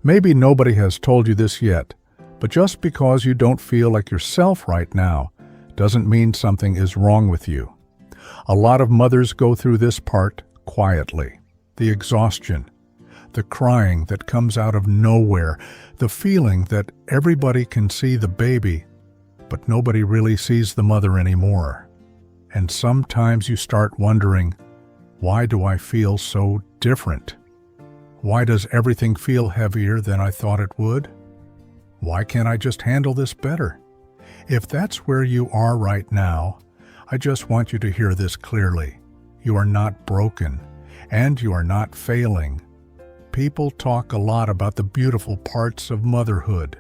Maybe nobody has told you this yet, but just because you don't feel like yourself right now doesn't mean something is wrong with you. A lot of mothers go through this part quietly. The exhaustion, the crying that comes out of nowhere, the feeling that everybody can see the baby, but nobody really sees the mother anymore. And sometimes you start wondering, why do I feel so different? Why does everything feel heavier than I thought it would? Why can't I just handle this better? If that's where you are right now, I just want you to hear this clearly. You are not broken, and you are not failing. People talk a lot about the beautiful parts of motherhood,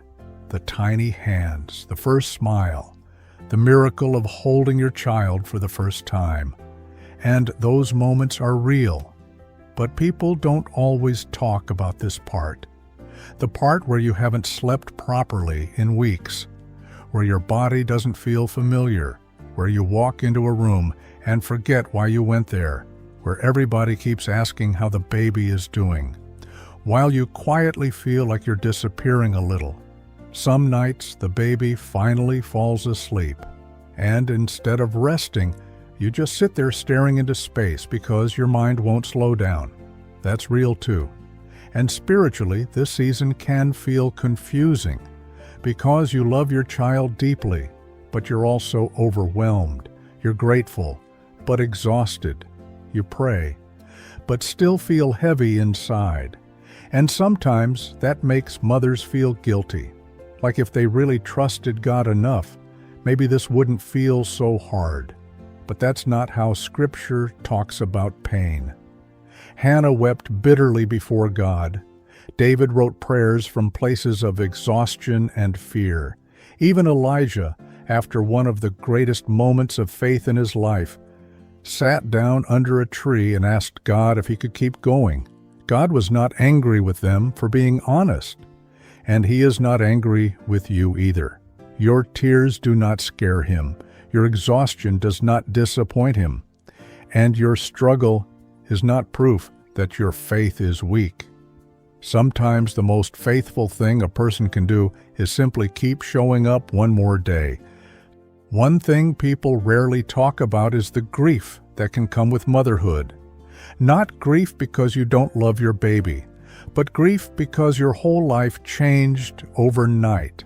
the tiny hands, the first smile, the miracle of holding your child for the first time. And those moments are real. But people don't always talk about this part. The part where you haven't slept properly in weeks, where your body doesn't feel familiar, where you walk into a room and forget why you went there, where everybody keeps asking how the baby is doing, while you quietly feel like you're disappearing a little. Some nights the baby finally falls asleep, and instead of resting, you just sit there staring into space because your mind won't slow down. That's real too. And spiritually, this season can feel confusing because you love your child deeply, but you're also overwhelmed. You're grateful, but exhausted. You pray, but still feel heavy inside. And sometimes that makes mothers feel guilty, like if they really trusted God enough, maybe this wouldn't feel so hard. But that's not how Scripture talks about pain. Hannah wept bitterly before God. David wrote prayers from places of exhaustion and fear. Even Elijah, after one of the greatest moments of faith in his life, sat down under a tree and asked God if he could keep going. God was not angry with them for being honest, and He is not angry with you either. Your tears do not scare Him. Your exhaustion does not disappoint Him, and your struggle is not proof that your faith is weak. Sometimes the most faithful thing a person can do is simply keep showing up one more day. One thing people rarely talk about is the grief that can come with motherhood. Not grief because you don't love your baby, but grief because your whole life changed overnight.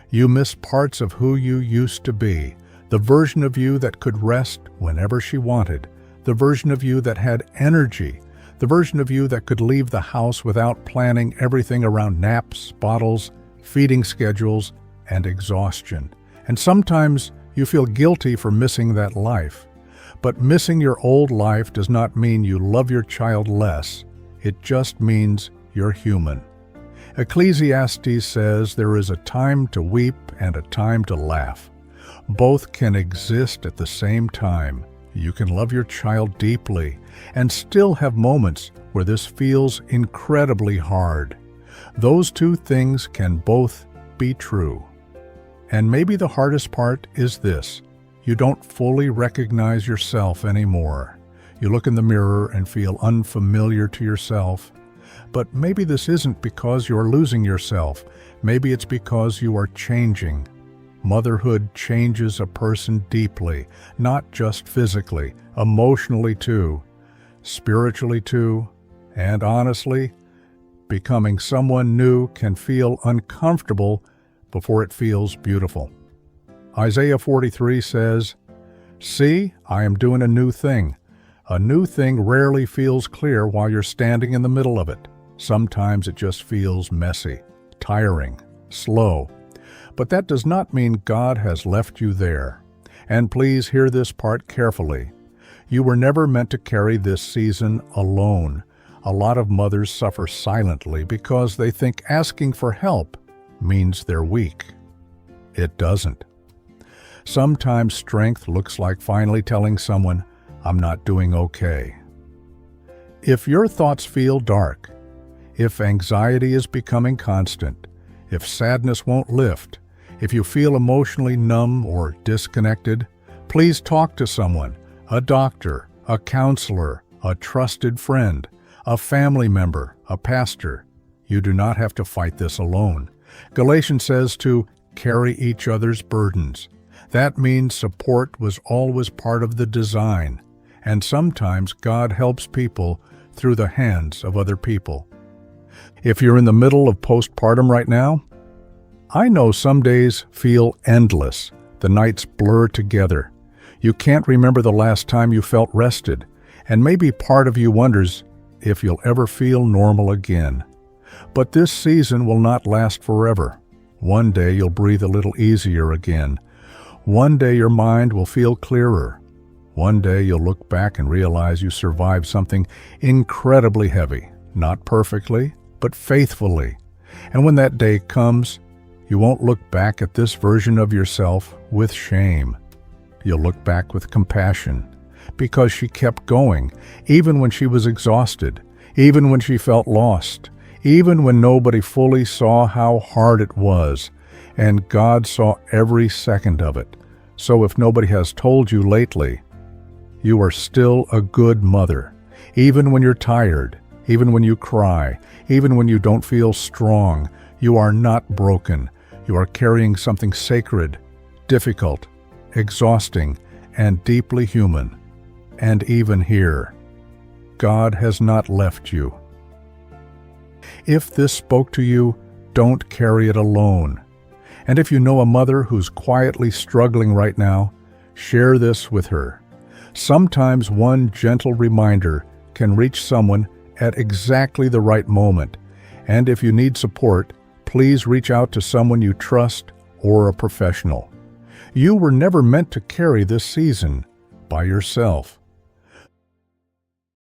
You miss parts of who you used to be, the version of you that could rest whenever she wanted, the version of you that had energy, the version of you that could leave the house without planning everything around naps, bottles, feeding schedules, and exhaustion. And sometimes you feel guilty for missing that life. But missing your old life does not mean you love your child less. It just means you're human. Ecclesiastes says there is a time to weep and a time to laugh. Both can exist at the same time. You can love your child deeply and still have moments where this feels incredibly hard. Those two things can both be true. And maybe the hardest part is this. You don't fully recognize yourself anymore. You look in the mirror and feel unfamiliar to yourself. But maybe this isn't because you're losing yourself. Maybe it's because you are changing. Motherhood changes a person deeply, not just physically, emotionally too, spiritually too, and honestly, becoming someone new can feel uncomfortable before it feels beautiful. Isaiah 43 says, "See, I am doing a new thing." A new thing rarely feels clear while you're standing in the middle of it. Sometimes it just feels messy, tiring, slow. But that does not mean God has left you there. And please hear this part carefully. You were never meant to carry this season alone. A lot of mothers suffer silently because they think asking for help means they're weak. It doesn't. Sometimes strength looks like finally telling someone, "I'm not doing okay." If your thoughts feel dark, if anxiety is becoming constant, if sadness won't lift, if you feel emotionally numb or disconnected, please talk to someone, a doctor, a counselor, a trusted friend, a family member, a pastor. You do not have to fight this alone. Galatians says to carry each other's burdens. That means support was always part of the design, and sometimes God helps people through the hands of other people. If you're in the middle of postpartum right now, I know some days feel endless. The nights blur together. You can't remember the last time you felt rested, and maybe part of you wonders if you'll ever feel normal again. But this season will not last forever. One day you'll breathe a little easier again. One day your mind will feel clearer. One day you'll look back and realize you survived something incredibly heavy, not perfectly, but faithfully. And when that day comes, you won't look back at this version of yourself with shame. You'll look back with compassion, because she kept going, even when she was exhausted, even when she felt lost, even when nobody fully saw how hard it was, and God saw every second of it. So if nobody has told you lately, you are still a good mother, even when you're tired, even when you cry, even when you don't feel strong. You are not broken. You are carrying something sacred, difficult, exhausting, and deeply human. And even here, God has not left you. If this spoke to you, don't carry it alone. And if you know a mother who's quietly struggling right now, share this with her. Sometimes one gentle reminder can reach someone at exactly the right moment. And if you need support, please reach out to someone you trust or a professional. You were never meant to carry this season by yourself.